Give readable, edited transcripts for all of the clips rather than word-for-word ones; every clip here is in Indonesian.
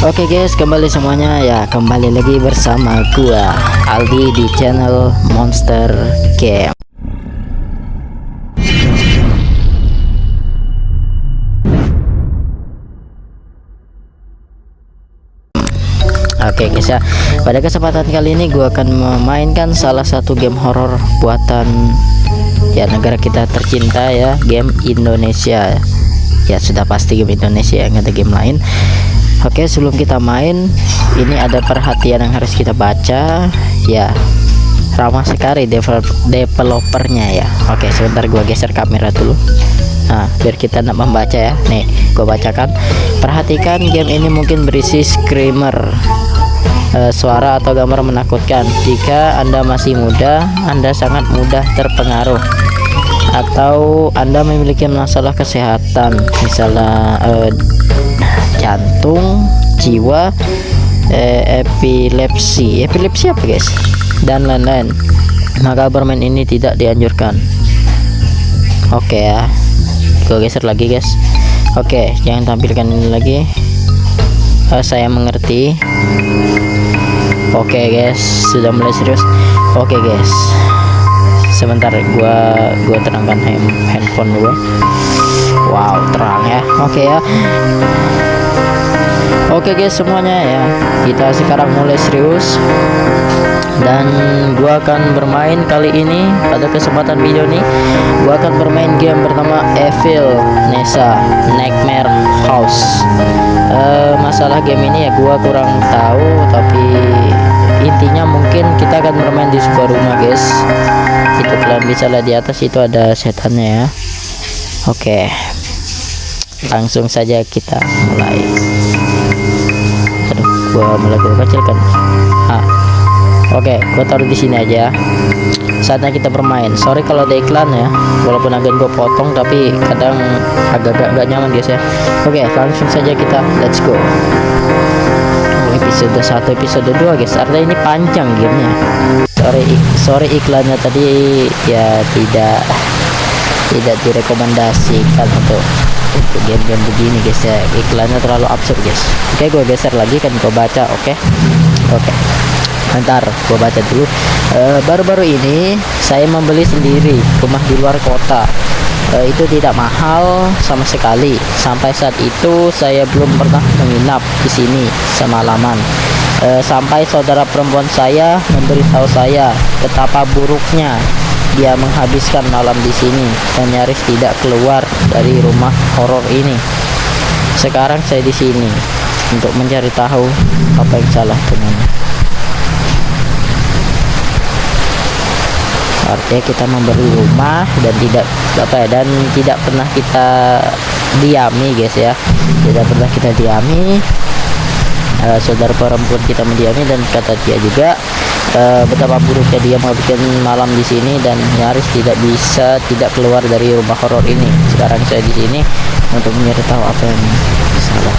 Oke guys, kembali semuanya ya, kembali lagi bersama gua Aldi di channel Monster Game. Oke guys ya, pada kesempatan kali ini gua akan memainkan salah satu game horor buatan ya negara kita tercinta ya, game Indonesia. Ya sudah pasti game Indonesia, nggak ada game lain. Oke, sebelum kita main, ini ada perhatian yang harus kita baca ya. Ramah sekali developernya ya. Oke, sebentar gua geser kamera dulu. Nah, biar kita nak membaca ya. Nih, gua bacakan. Perhatikan, game ini mungkin berisi screamer, suara atau gambar menakutkan. Jika Anda masih muda, Anda sangat mudah terpengaruh, atau Anda memiliki masalah kesehatan, misalnya jantung, jiwa, epilepsi apa guys, dan lain-lain, maka bermain ini tidak dianjurkan. Oke ya, gue geser lagi guys. Oke, jangan tampilkan ini lagi. Saya mengerti. Oke guys, sudah mulai serius. Oke guys, sebentar gua terangkan handphone gua. Wow, terang ya. Oke ya. Oke guys semuanya ya, kita sekarang mulai serius, dan gua akan bermain kali ini. Pada kesempatan video ini gua akan bermain game bernama Evil Nessa Nightmare House. Masalah game ini ya gua kurang tahu, tapi intinya mungkin kita akan bermain di sebuah rumah guys. Itu kalian bisa lihat di atas, itu ada setannya ya. Oke, langsung saja kita mulai. Aduh, gua mulai kecilkan. Oke, gua taruh di sini aja. Saatnya kita bermain. Sorry kalau ada iklan ya, walaupun agak gua potong, tapi kadang agak gak nyaman guys ya. Oke, langsung saja kita let's go. Episode 1, episode 2 guys. Artinya ini panjang gamenya. Sorry iklannya tadi ya, tidak direkomendasikan untuk game-game begini guys ya. Iklannya terlalu absurd guys. Oke, gue geser lagi kan, gue baca. Oke, bentar gue baca dulu. Baru-baru ini saya membeli sendiri rumah di luar kota. Itu tidak mahal sama sekali. Sampai saat itu saya belum pernah menginap di sini semalaman. Sampai saudara perempuan saya memberitahu saya betapa buruknya dia menghabiskan malam di sini dan nyaris tidak keluar dari rumah horor ini. Sekarang saya di sini untuk mencari tahu apa yang salah dengannya. Artinya kita membeli rumah dan tidak pernah kita diami guys ya. Tidak pernah kita diami. Saudara perempuan kita mendiami, dan kata dia juga betapa buruknya dia menghabiskan malam di sini dan nyaris tidak keluar dari rumah horor ini. Sekarang saya di sini untuk mencari tahu apa yang salah.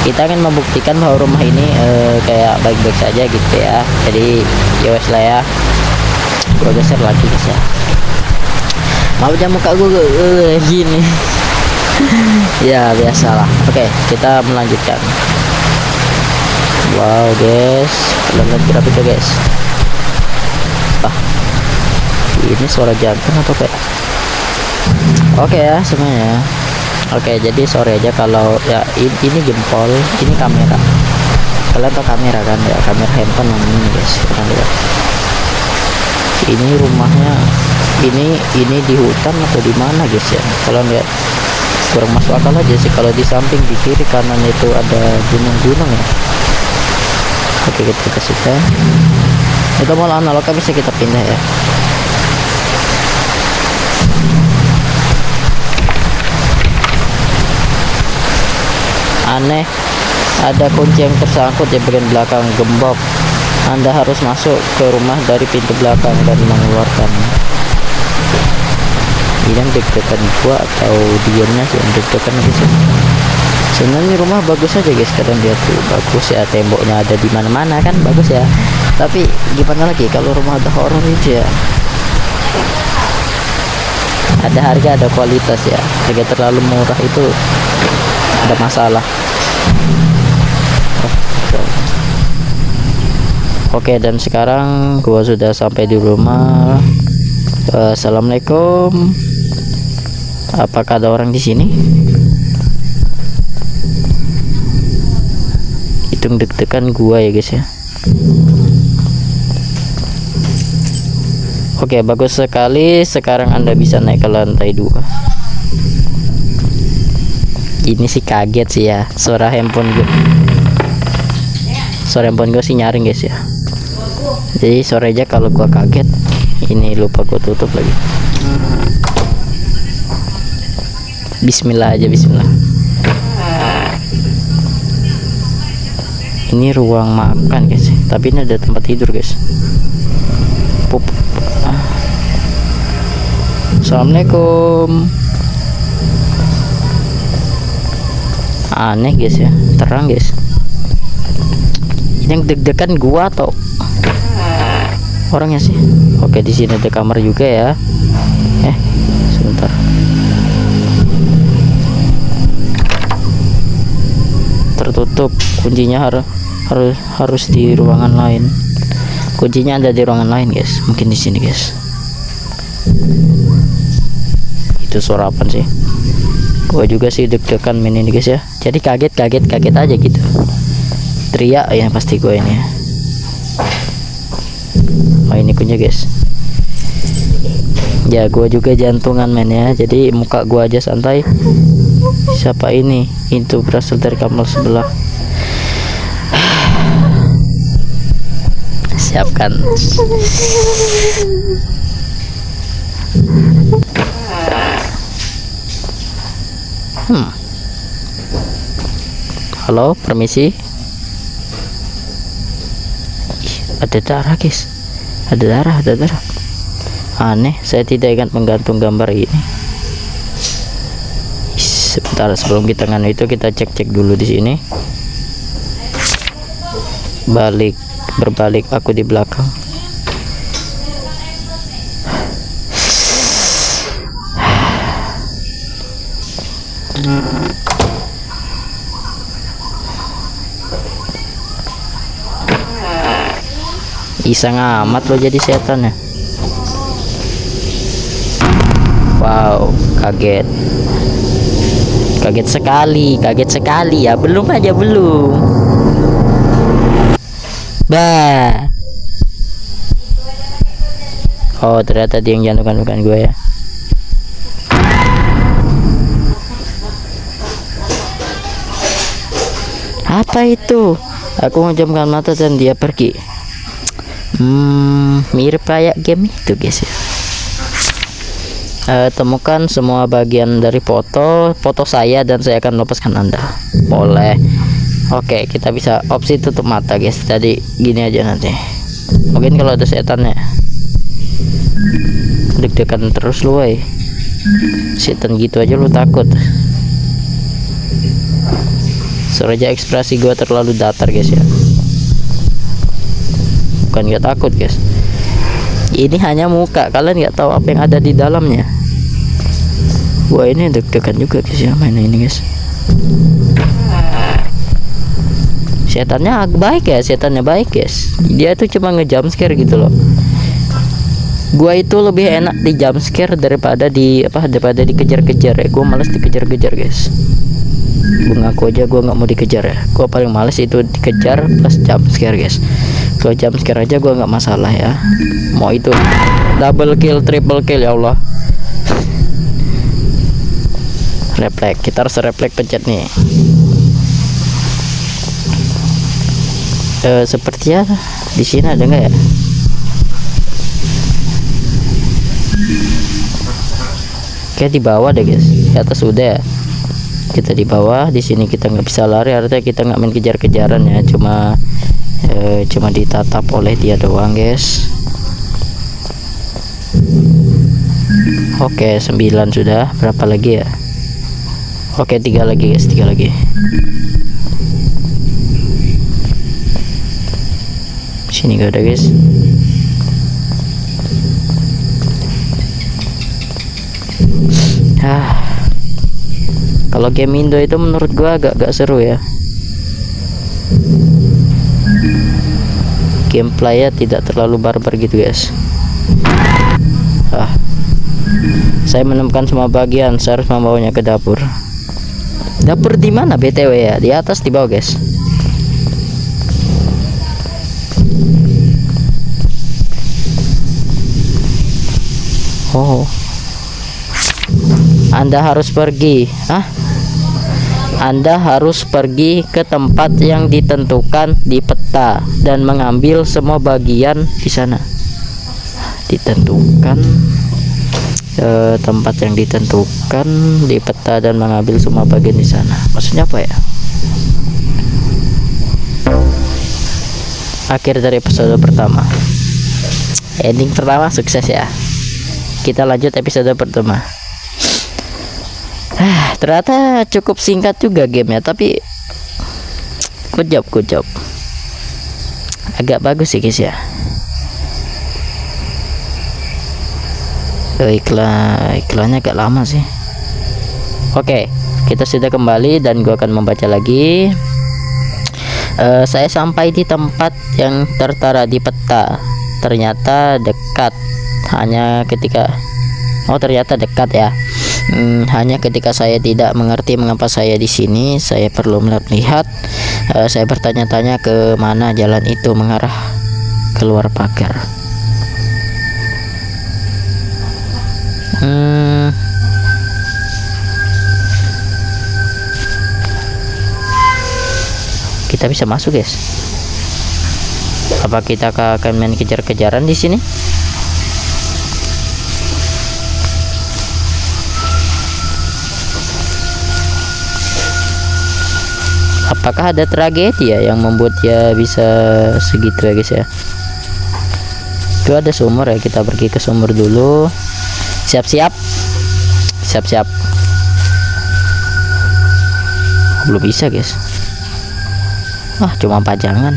Kita akan membuktikan bahwa rumah ini kayak baik-baik saja gitu ya. Jadi ya wes lah ya. Gua geser lagi guys ya. Mau jam muka gue gini. Ya biasalah. Oke, kita melanjutkan. Wow guys, kalian lihat grafik guys. Ini suara jantung atau kayak? Oke ya semuanya. Oke, jadi sorry aja kalau ya ini jempol, ini kamera. Kalian tahu kamera kan ya, kamera handphone ini guys. Kalian lihat. Ini rumahnya, ini di hutan atau di mana guys ya? Kalian lihat, kurang masuk akal aja sih kalau di samping, di kiri kanan itu ada gunung-gunung ya. Oke, kita kasih kan. Itu mau analog kan bisa kita pindah ya. Aneh, ada kunci yang tersangkut di bagian belakang gembok. Anda harus masuk ke rumah dari pintu belakang dan mengeluarkan. Ini yang deg-degan gua atau diamnya sih yang deg-degan gitu. Sebenarnya rumah bagus aja guys, kadang dia tuh bagus ya, temboknya ada di mana-mana kan bagus ya. Tapi gimana lagi kalau rumah ada horor itu ya, ada harga ada kualitas ya. Harga terlalu murah itu ada masalah. Oke, dan sekarang gua sudah sampai di rumah. Assalamualaikum. Apakah ada orang di sini? Hitung deg-degan gua ya guys ya. Oke, bagus sekali. Sekarang Anda bisa naik ke lantai 2. Ini sih kaget sih ya. Suara handphone gue sih nyaring guys ya. Jadi sore aja kalau gua kaget. Ini lupa gua tutup lagi. Bismillah aja, bismillah. Ini ruang makan guys, tapi ini ada tempat tidur guys. Pup. Assalamualaikum. Aneh guys ya, terang guys. Yang deg-degan gua atau orangnya sih? Oke, di sini ada kamar juga ya. Sebentar. Tertutup, kuncinya harus di ruangan lain. Kuncinya ada di ruangan lain guys, mungkin di sini guys. Itu suara apa sih? Gua juga sih deg-degan main ini guys ya. Jadi kaget aja gitu. Teriak ya pasti gua ini ya. Oh, ini kunci guys. Ya gua juga jantungan main ya. Jadi muka gua aja santai. Siapa ini? Itu berasal dari kamar sebelah. Siapkan. Halo, permisi. Ada darah guys, ada darah. Aneh, saya tidak ingat menggantung gambar ini. Sebentar, sebelum kita nganu itu kita cek dulu di sini. Berbalik aku di belakang. Iseng amat lo jadi setan ya. Wow, kaget sekali ya. Belum. Bah. Oh, ternyata dia yang jantungan, bukan gue ya. Apa itu? Aku menjamkan mata dan dia pergi. Mirip kayak game itu guys ya. Temukan semua bagian dari foto saya dan saya akan melepaskan Anda. Boleh. Oke, kita bisa opsi tutup mata guys. Tadi gini aja nanti. Mungkin kalau ada setannya. Deg-degan terus lu woy. Setan gitu aja lu takut. Soalnya ekspresi gua terlalu datar guys ya. Bukan nggak takut guys, ini hanya muka, kalian nggak tahu apa yang ada di dalamnya. Wah, ini deg-degan juga guys ya main ini guys. Setannya baik guys, dia tuh cuma ngejump scare gitu loh. Gua itu lebih enak di jump scare daripada dikejar-kejar ya. Gua males dikejar-kejar guys. Gua ngaku aja gua nggak mau dikejar ya. Gua paling males itu dikejar plus jump scare guys. Kalau jump scare aja gua nggak masalah ya. Mau itu double kill, triple kill, ya Allah. Refleks, kita harus refleks pencet nih. Sepertinya di sini ada nggak ya? Kayak di bawah deh guys. Di atas udah ya. Kita di bawah, di sini kita nggak bisa lari, artinya kita nggak main kejar-kejaran ya. Cuma ditatap oleh dia doang guys. Oke, 9 sudah. Berapa lagi ya? Oke, 3 lagi guys, 3 lagi. Sini gak ada guys. Kalau game Indo itu menurut gua agak seru ya. gameplaynya tidak terlalu barbar gitu guys. Saya menemukan semua bagian, saya harus membawanya ke dapur. Dapur di mana BTW ya? Di atas, di bawah guys? Oh, Anda harus pergi. Anda harus pergi ke tempat yang ditentukan di peta dan mengambil semua bagian di sana. Ditentukan tempat yang ditentukan di peta dan mengambil semua bagian di sana. Maksudnya apa ya? Akhir dari episode pertama. Ending pertama sukses ya. Kita lanjut episode pertama. Ternyata cukup singkat juga gamenya, tapi good job. Agak bagus sih guys ya. Iklannya agak lama sih. Oke, kita sudah kembali dan gua akan membaca lagi. Saya sampai di tempat yang tertera di peta. Ternyata dekat. Ternyata dekat ya. Hanya ketika saya tidak mengerti mengapa saya di sini, saya perlu melihat. Saya bertanya-tanya ke mana jalan itu mengarah keluar pagar. Kita bisa masuk guys. Apa kita akan main kejar-kejaran di sini? Apakah ada tragedi ya yang membuat dia bisa segitu ya guys ya? Itu ada sumur ya, kita pergi ke sumur dulu. Siap-siap. Belum bisa guys. Cuma pajangan.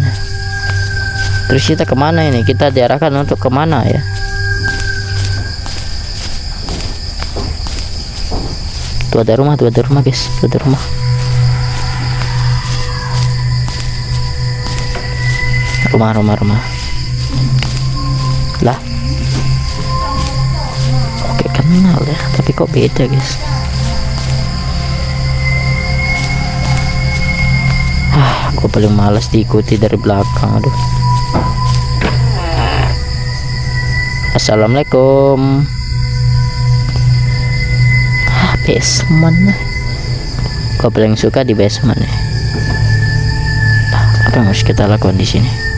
Terus kita kemana ini? Kita diarahkan untuk kemana ya? Tuh ada rumah guys. Tuh ada rumah. Rumah. Lah. Oke, kenal ya, tapi kok beda guys. Aku paling malas diikuti dari belakang. Aduh. Assalamualaikum. Basement. Aku paling suka di basement ya. Apa yang harus kita lakukan di sini?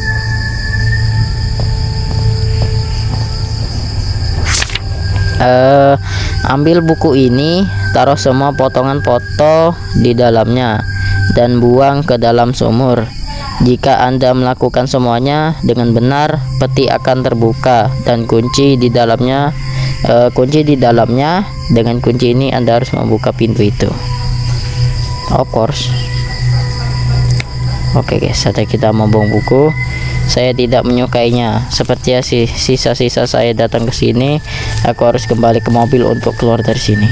Ambil buku ini, taruh semua potongan foto di dalamnya dan buang ke dalam sumur. Jika Anda melakukan semuanya dengan benar, peti akan terbuka dan kunci di dalamnya. Dengan kunci ini Anda harus membuka pintu itu. Of course. Oke guys, saatnya kita membuang buku. Saya tidak menyukainya. Seperti sisa-sisa saya datang ke sini, aku harus kembali ke mobil untuk keluar dari sini.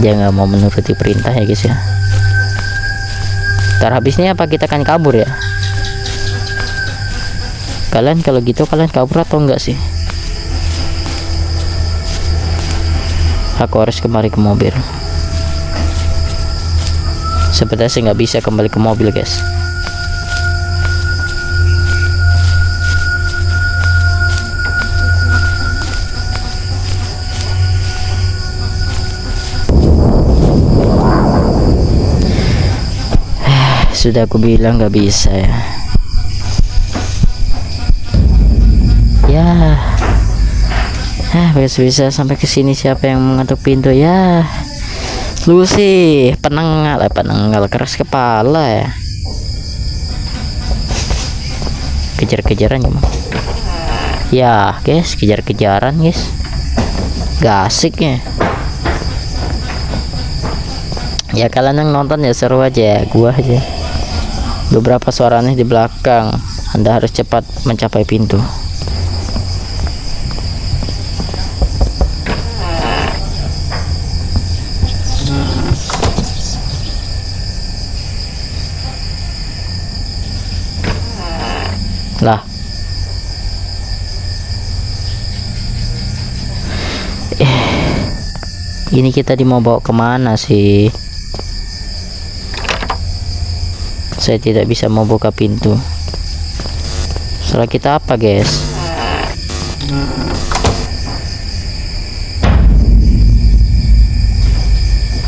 Dia nggak mau menuruti perintah ya guys ya. Ntar habisnya apa kita akan kabur ya? Kalian kalau gitu kalian kabur atau enggak sih? Aku harus kembali ke mobil. Sepertinya saya nggak bisa kembali ke mobil guys. Sudah aku bilang nggak bisa ya. Bisa sampai ke sini. Siapa yang mengetuk pintu ya? Lu sih penenggal keras kepala ya. Kejar-kejaran ya guys, kejar-kejaran guys, gak asik ya. Kalian yang nonton ya seru aja ya, gua aja beberapa suara aneh di belakang. Anda harus cepat mencapai pintu. Lah. Ini kita mau bawa kemana sih? Saya tidak bisa membuka pintu. Salah kita apa, guys?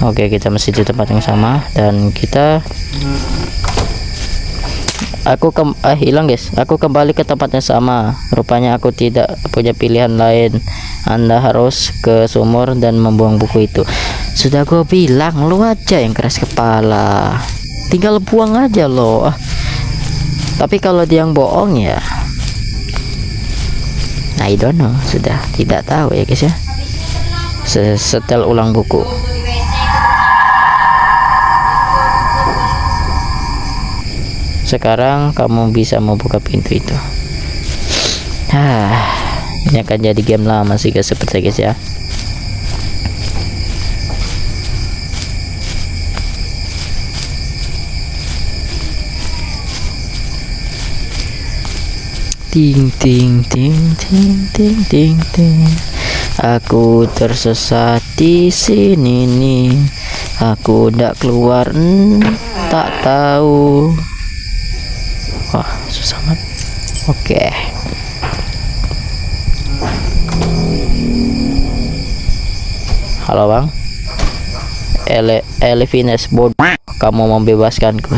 Oke, kita masih di tempat yang sama dan kita hilang, guys. Aku kembali ke tempat yang sama. Rupanya aku tidak punya pilihan lain. Anda harus ke sumur dan membuang buku itu. Sudah gue bilang, lu aja yang keras kepala. Tinggal buang aja lo. Tapi kalau dia yang bohong ya, I don't know. Sudah tidak tahu ya, guys ya. Setel ulang buku. Sekarang kamu bisa membuka pintu itu. Ini akan jadi game lama sih, guys, seperti guys ya. Ting ting ting ting ting ting ting. Aku tersesat di sini nih. Aku ndak keluar, tak tahu. Wah, susah banget. Oke. Halo, Bang. Elevines bodoh. Kamu membebaskanku.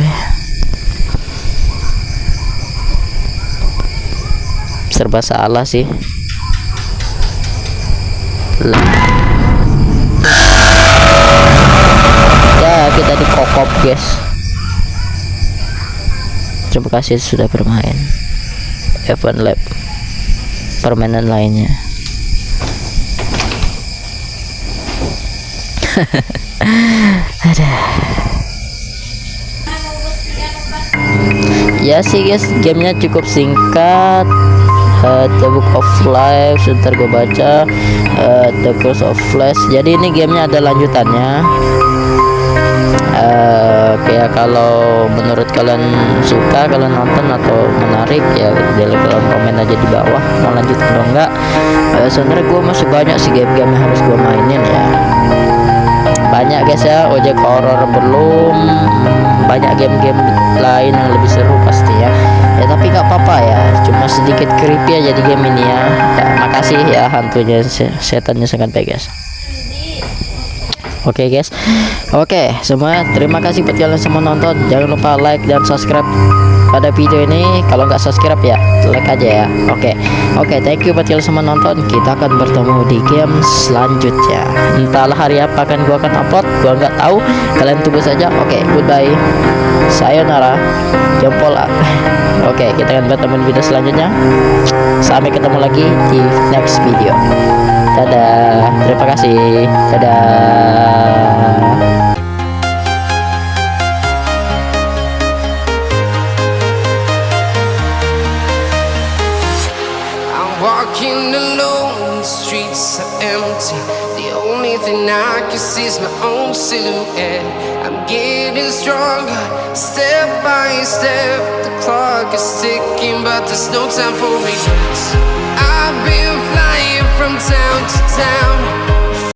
Serba salah sih. Ya, kita dikokop, guys. Terima kasih sudah bermain. Event Lab, permainan lainnya. Ada. Ya sih, guys, gamenya cukup singkat. The Book of Life, sebentar gue baca. The Curse of Flash. Jadi ini gamenya ada lanjutannya. Kayak kalau menurut kalian suka, kalian nonton atau menarik ya, kalian komen aja di bawah mau lanjut atau enggak. Sebenarnya gue masih banyak sih game-game yang harus gue mainin ya, banyak, guys ya. Ojek horror belum, banyak game-game lain yang lebih seru pasti ya. Tapi nggak apa-apa ya, cuma sedikit creepy aja di game ini ya. Makasih ya, hantunya setannya sangat baik, guys. Oke, guys. Oke, semua terima kasih buat kalian semua nonton. Jangan lupa like dan subscribe pada video ini. Kalau nggak subscribe ya like aja ya. Oke, thank you buat kalian semua nonton. Kita akan bertemu di game selanjutnya. Entahlah hari apa kan gua akan upload, gua nggak tahu. Kalian tunggu saja. Oke, goodbye. Sayonara. Jempol. Oke, kita akan bertemu di video selanjutnya. Sampai ketemu lagi di next video. Dadah, terima kasih. Dadah. I'm walking alone, the streets are empty. The only thing I can see is my own silhouette. I'm getting stronger, step by step. The clock is ticking, but there's no time for regrets. I've been flying from town to town.